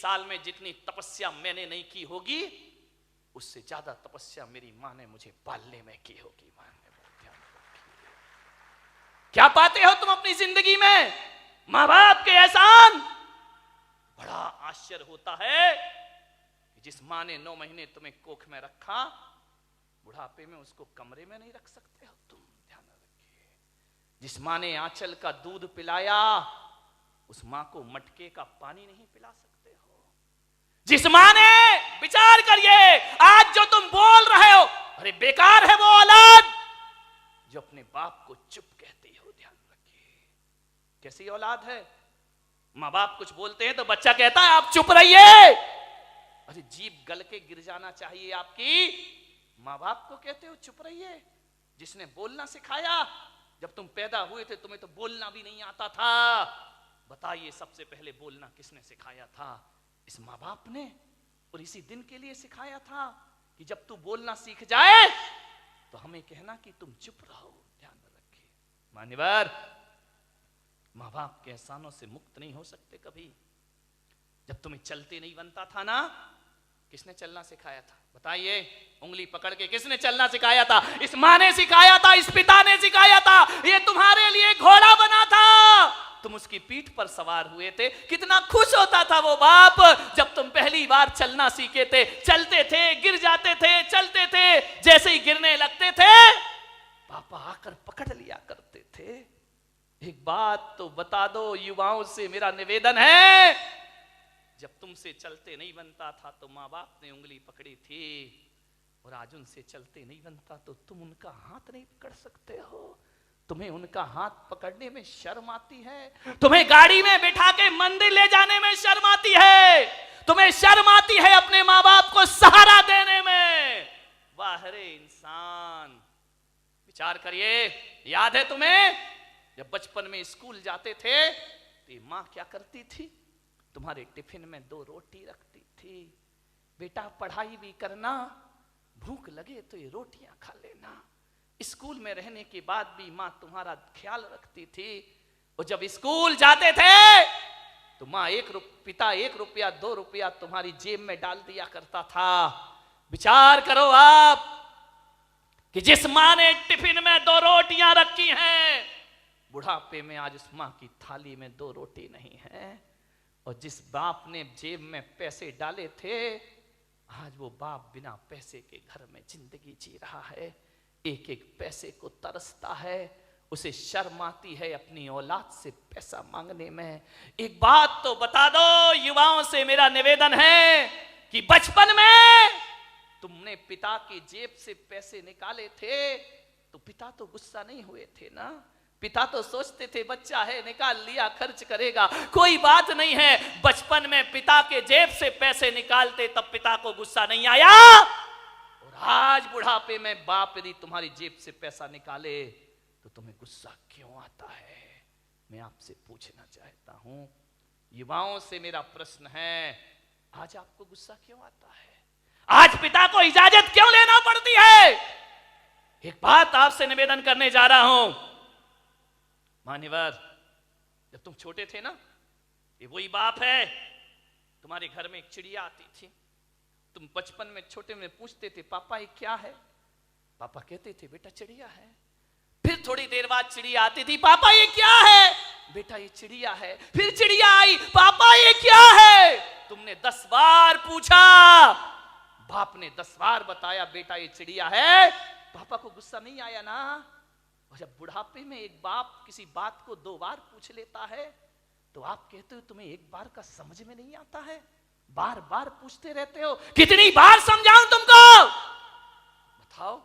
साल में जितनी तपस्या मैंने नहीं की होगी उससे ज्यादा तपस्या मेरी मां ने मुझे पालने में की होगी। मां ने ध्यान रखिए। क्या पाते हो तुम अपनी जिंदगी में? मां बाप के एहसान। बड़ा आश्चर्य होता है कि जिस मां ने 9 महीने तुम्हें कोख में रखा, बुढ़ापे में उसको कमरे में नहीं रख सकते हो तुम। ध्यान रखिए। जिस मां ने आंचल का दूध पिलाया, उस मां को मटके का पानी नहीं पिला सकते हो। जिस मां ने, विचार करिए, आज जो तुम बोल रहे हो, अरे बेकार है वो औलाद जो अपने बाप को चुप कहती हो। ध्यान रखिए। कैसी औलाद है? मां बाप कुछ बोलते हैं तो बच्चा कहता है आप चुप रहिए। अरे जीभ गल के गिर जाना चाहिए आपकी। मां बाप को कहते हो चुप रहिए। जिसने बोलना सिखाया, जब तुम पैदा हुए थे तुम्हें तो बोलना भी नहीं आता था। बताइए सबसे पहले बोलना किसने सिखाया था? इस मां बाप ने। और इसी दिन के लिए सिखाया था कि जब तू बोलना सीख जाए तो हमें कहना कि तुम चुप रहो। ध्यान रखिए। मान्यवर, मां बाप के एहसानों से मुक्त नहीं हो सकते कभी। जब तुम्हें चलते नहीं बनता था ना, किसने चलना सिखाया था? बताइए। उंगली पकड़ के किसने चलना सिखाया था? इस मां ने सिखाया था, इस पिता ने सिखाया था। ये तुम्हारे लिए घोड़ा बना था, तुम उसकी पीठ पर सवार हुए थे। कितना खुश होता था वो बाप जब तुम पहली बार चलना सीखे थे। चलते थे, गिर जाते थे, चलते थे, जैसे ही गिरने लगते थे पापा आकर पकड़ लिया करते थे। एक बात तो बता दो, युवाओं से मेरा निवेदन है, जब तुमसे चलते नहीं बनता था तो माँ बाप ने उंगली पकड़ी थी, और आज उनसे चलते नहीं बनता तो तुम उनका हाथ नहीं पकड़ सकते हो। तुम्हें उनका हाथ पकड़ने में शर्म आती है। तुम्हें गाड़ी में बिठा के मंदिर ले जाने में शर्म आती है। तुम्हें शर्म आती है अपने माँ बाप को सहारा देने में। वाह रे इंसान, विचार करिए। याद है तुम्हें जब बचपन में स्कूल जाते थे तो माँ क्या करती थी? तुम्हारे टिफिन में 2 रोटी रखती थी। बेटा पढ़ाई भी करना, भूख लगे तो ये रोटियां खा लेना। स्कूल में रहने के बाद भी माँ तुम्हारा ख्याल रखती थी। और जब स्कूल जाते थे तो माँ पिता 1 रुपया 2 रुपया तुम्हारी जेब में डाल दिया करता था। विचार करो आप कि जिस माँ ने टिफिन में 2 रोटियां रखी हैं, बुढ़ापे में आज उस माँ की थाली में 2 रोटी नहीं है। और जिस बाप ने जेब में पैसे डाले थे, आज वो बाप बिना पैसे के घर में जिंदगी जी रहा है। एक एक पैसे को तरसता है। उसे शर्म आती है अपनी औलाद से पैसा मांगने में। एक बात तो बता दो, युवाओं से मेरा निवेदन है कि बचपन में तुमने पिता की जेब से पैसे निकाले थे तो पिता तो गुस्सा नहीं हुए थे ना? पिता तो सोचते थे बच्चा है, निकाल लिया, खर्च करेगा, कोई बात नहीं है। बचपन में पिता के जेब से पैसे निकालते तब पिता को गुस्सा नहीं आया। और आज बुढ़ापे में बाप यदि तुम्हारी जेब से पैसा निकाले तो तुम्हें गुस्सा क्यों आता है? मैं आपसे पूछना चाहता हूं, युवाओं से मेरा प्रश्न है, आज आपको गुस्सा क्यों आता है? आज पिता को इजाजत क्यों लेना पड़ती है? एक बात आपसे निवेदन करने जा रहा हूं मान्यवर, जब तुम छोटे थे ना, ये वही बाप है। तुम्हारे घर में एक चिड़िया आती थी। तुम बचपन में छोटे में पूछते थे पापा ये क्या है? पापा कहते थे बेटा चिड़िया है। फिर थोड़ी देर बाद चिड़िया आती थी, पापा ये क्या है? बेटा ये चिड़िया है। फिर चिड़िया आई, पापा ये क्या है? तुमने 10 बार पूछा, बाप ने 10 बार बताया बेटा ये चिड़िया है। पापा को गुस्सा नहीं आया ना? और जब बुढ़ापे में एक बाप किसी बात को 2 बार पूछ लेता है तो आप कहते हो तुम्हें एक बार का समझ में नहीं आता है, बार बार पूछते रहते हो। कितनी बार समझाऊं तुमको? बताओ।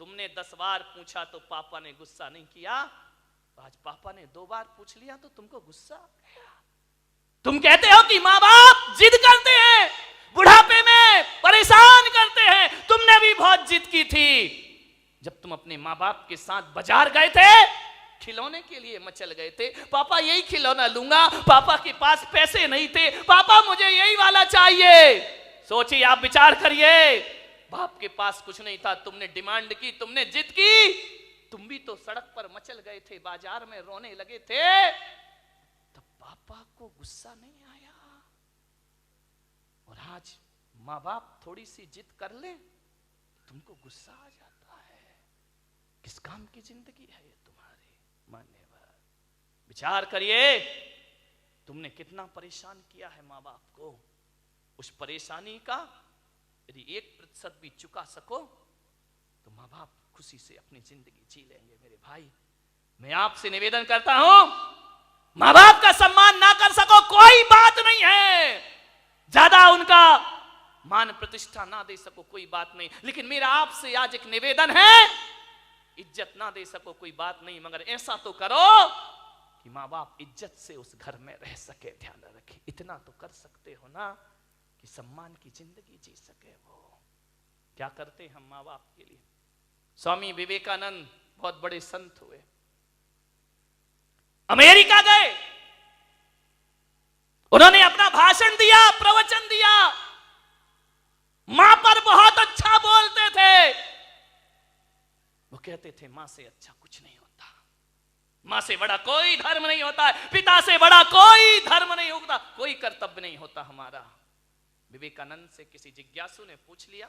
तुमने 10 बार पूछा तो पापा ने गुस्सा नहीं किया। आज पापा ने 2 बार पूछ लिया तो तुमको गुस्सा आ गया। तुम कहते हो कि माँ बाप जिद करते हैं, बुढ़ापे में परेशान करते हैं। तुमने भी बहुत जिद की थी जब तुम अपने माँ बाप के साथ बाजार गए थे, खिलौने के लिए मचल गए थे। पापा यही खिलौना लूंगा, पापा के पास पैसे नहीं थे, पापा मुझे यही वाला चाहिए। सोचिए, आप विचार करिए, बाप के पास कुछ नहीं था, तुमने डिमांड की, तुमने जिद की। तुम भी तो सड़क पर मचल गए थे, बाजार में रोने लगे थे, तब पापा को गुस्सा नहीं आया। आज माँ बाप थोड़ी सी जिद कर ले तुमको गुस्सा आ जाता है। किस काम की जिंदगी है ये तुम्हारी? मान्यवर, विचार करिए, तुमने कितना परेशान किया है माँ बाप को। उस परेशानी का यदि 1% भी चुका सको तो माँ बाप खुशी से अपनी जिंदगी जी लेंगे। मेरे भाई, मैं आपसे निवेदन करता हूं, माँ बाप का सम्मान ना कर सको कोई बात नहीं है, ज्यादा उनका मान प्रतिष्ठा ना दे सको कोई बात नहीं, लेकिन मेरा आपसे आज एक निवेदन है, इज्जत ना दे सको कोई बात नहीं, मगर ऐसा तो करो कि माँ बाप इज्जत से उस घर में रह सके। ध्यान रखे, इतना तो कर सकते हो ना कि सम्मान की जिंदगी जी सके। वो क्या करते हम माँ बाप के लिए? स्वामी विवेकानंद बहुत बड़े संत हुए, अमेरिका गए, उन्होंने अपना भाषण दिया, प्रवचन दिया, मां पर बहुत अच्छा बोलते थे। वो कहते थे मां से अच्छा कुछ नहीं होता, मां से बड़ा कोई धर्म नहीं होता है, पिता से बड़ा कोई धर्म नहीं होता, कोई कर्तव्य नहीं होता हमारा। विवेकानंद से किसी जिज्ञासु ने पूछ लिया,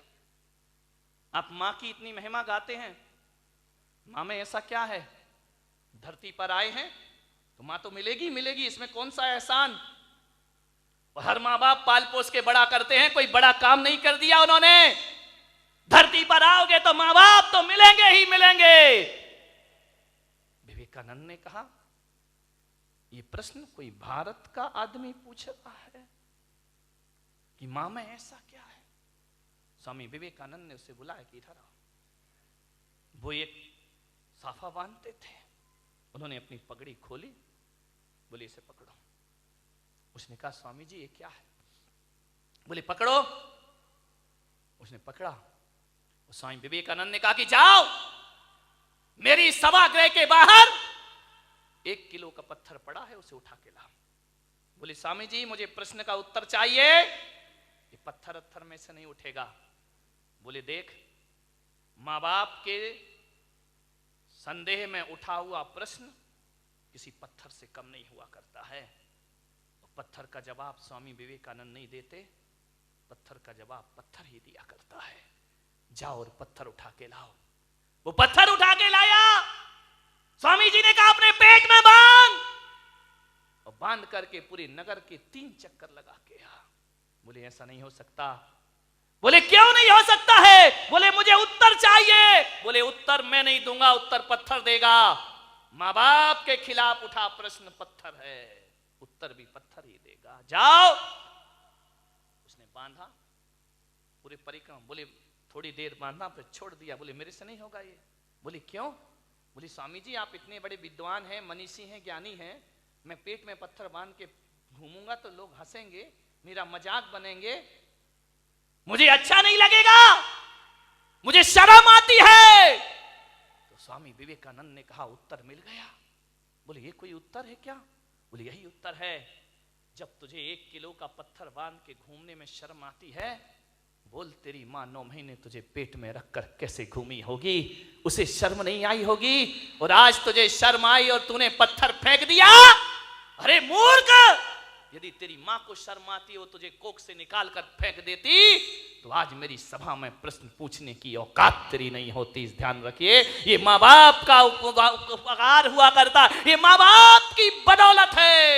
आप मां की इतनी महिमा गाते हैं, मां में ऐसा क्या है? धरती पर आए हैं तो मां तो मिलेगी मिलेगी, इसमें कौन सा एहसान? और हर मां बाप पाल पोस के बड़ा करते हैं, कोई बड़ा काम नहीं कर दिया उन्होंने। धरती पर आओगे तो मां बाप तो मिलेंगे ही मिलेंगे। विवेकानंद ने कहा, यह प्रश्न कोई भारत का आदमी पूछ रहा है कि मां में ऐसा क्या है? स्वामी विवेकानंद ने उसे बुलाया कि इधर आओ। वो एक साफा बांधते थे, उन्होंने अपनी पगड़ी खोली, बोले इसे पकड़ो। उसने कहा स्वामी जी ये क्या है? बोले पकड़ो। उसने पकड़ा। स्वामी विवेकानंद ने कहा कि जाओ मेरी सभागृह के बाहर 1 किलो का पत्थर पड़ा है, उसे उठा के लाओ। बोले स्वामी जी मुझे प्रश्न का उत्तर चाहिए, ये पत्थर में से नहीं उठेगा। बोले देख, मां बाप के संदेह में उठा हुआ प्रश्न किसी पत्थर से कम नहीं हुआ करता है। पत्थर का जवाब स्वामी विवेकानंद नहीं देते, पत्थर का जवाब पत्थर ही दिया करता है। जाओ और पत्थर उठा के लाओ। वो पत्थर उठा के लाया। स्वामी जी ने कहा अपने पेट में बांध, और बांध करके पूरे नगर के 3 चक्कर लगा के आ। बोले ऐसा नहीं हो सकता। बोले क्यों नहीं हो सकता है? बोले मुझे उत्तर चाहिए। बोले उत्तर मैं नहीं दूंगा, उत्तर पत्थर देगा। मां बाप के खिलाफ उठा प्रश्न पत्थर है, उत्तर भी पत्थर ही देगा। जाओ। उसने बांधा पूरे परिक्रमा। बोले थोड़ी देर बांधा फिर छोड़ दिया। बोले मेरे से नहीं होगा ये। बोले क्यों? बोले स्वामी जी आप इतने बड़े विद्वान हैं, मनीषी हैं, ज्ञानी हैं, मैं पेट में पत्थर बांध के घूमूंगा तो लोग हंसेंगे, मेरा मजाक बनेंगे, मुझे अच्छा नहीं लगेगा, मुझे शर्म आती है। तो स्वामी विवेकानंद ने कहा उत्तर मिल गया। बोले ये कोई उत्तर है क्या? बोले यही उत्तर है। जब तुझे 1 किलो का पत्थर बांध के घूमने में शर्म आती है, बोल तेरी मां 9 महीने तुझे पेट में रखकर कैसे घूमी होगी, उसे शर्म नहीं आई होगी, और आज तुझे शर्म आई और तूने पत्थर फेंक दिया। अरे मूर्ख, यदि तेरी मां को शर्म आती हो तुझे कोख से निकाल कर फेंक देती तो आज मेरी सभा में प्रश्न पूछने की औकात तेरी नहीं होती। इस ध्यान रखिए, ये माँ बाप का उपकार हुआ करता, ये माँ बाप की बदौलत है।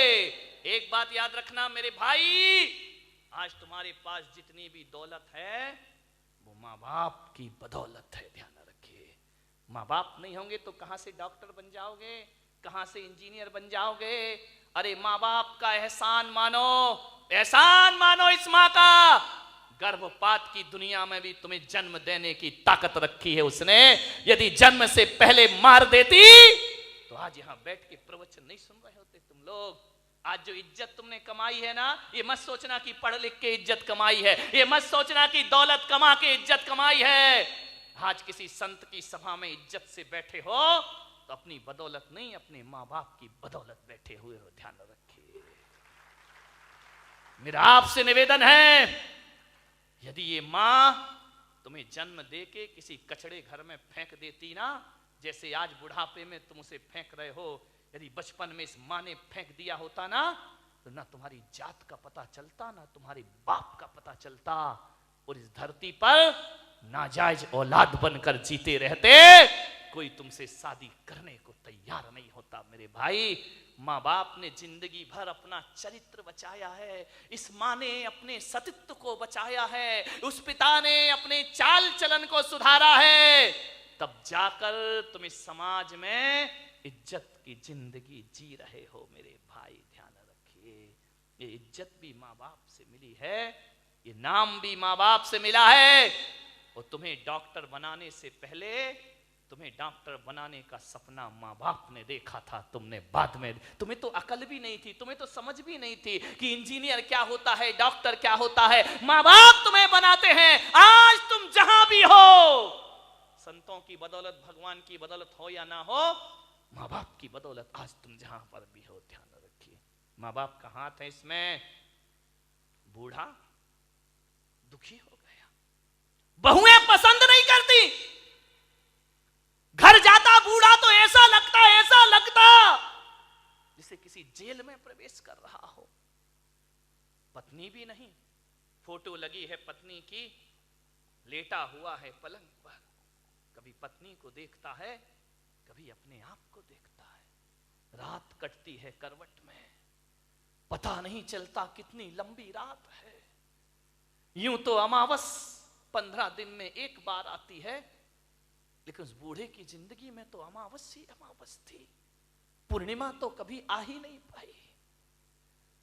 एक बात याद रखना मेरे भाई, आज तुम्हारे पास जितनी भी दौलत है वो माँ बाप की बदौलत है। ध्यान रखिए, माँ बाप नहीं होंगे तो कहां से डॉक्टर बन जाओगे, कहां से इंजीनियर बन जाओगे? अरे माँ बाप का एहसान मानो, एहसान मानो इस माँ का। गर्भपात की दुनिया में भी तुम्हें जन्म देने की ताकत रखी है उसने। यदि जन्म से पहले मार देती तो आज यहां बैठ के प्रवचन नहीं सुन रहे होते तुम लोग। आज जो इज्जत तुमने कमाई है ना, ये मत सोचना कि पढ़ लिख के इज्जत कमाई है, ये मत सोचना कि दौलत कमा के इज्जत कमाई है। आज किसी संत की सभा में इज्जत से बैठे हो तो अपनी बदौलत नहीं, अपने माँ बाप की बदौलत बैठे हुए हो। ध्यान रखिए, मेरा आपसे निवेदन है, यदि ये माँ तुम्हें जन्म देके किसी कचड़े घर में फेंक देती ना, जैसे आज बुढ़ापे में तुम उसे फेंक रहे हो, यदि बचपन में इस माँ ने फेंक दिया होता ना, तो ना तुम्हारी जात का पता चलता, ना तुम्हारे बाप का पता चलता और इस धरती पर नाजायज औलाद बनकर जीते रहते, कोई तुमसे शादी करने को तैयार नहीं होता। मेरे भाई, माँ बाप ने जिंदगी भर अपना चरित्र बचाया है, इस माँ ने अपने सतीत्व को बचाया है, उस पिता ने अपने चाल चलन को सुधारा है, तब जाकर तुम इस समाज में इज्जत की जिंदगी जी रहे हो। मेरे भाई ध्यान रखिए, ये इज्जत भी माँ बाप से मिली है, ये नाम भी माँ बाप से मिला है। और तुम्हें डॉक्टर बनाने से पहले तुम्हें डॉक्टर बनाने का सपना माँ बाप ने देखा था, तुमने बाद में, तुम्हें तो अकल भी नहीं थी, तुम्हें तो समझ भी नहीं थी कि इंजीनियर क्या होता है, डॉक्टर क्या होता है। माँ बाप तुम्हें बनाते हैं। आज तुम जहां भी हो, संतों की बदौलत, भगवान की बदौलत हो या ना हो, माँ बाप की बदौलत आज तुम जहां पर भी हो। ध्यान रखिए, माँ बाप का हाथ है इसमें। बूढ़ा दुखी हो गया, बहुएं पसंद नहीं करती, घर जाता बूढ़ा तो ऐसा लगता जैसे किसी जेल में प्रवेश कर रहा हो। पत्नी भी नहीं, फोटो लगी है पत्नी की, लेटा हुआ है पलंग पर, कभी पत्नी को देखता है, कभी अपने आप को देखता है। रात कटती है करवट में, पता नहीं चलता कितनी लंबी रात है। यूं तो अमावस 15 दिन में एक बार आती है, लेकिन उस बूढ़े की जिंदगी में तो अमावस ही अमावस थी, पूर्णिमा तो कभी आ ही नहीं पाई।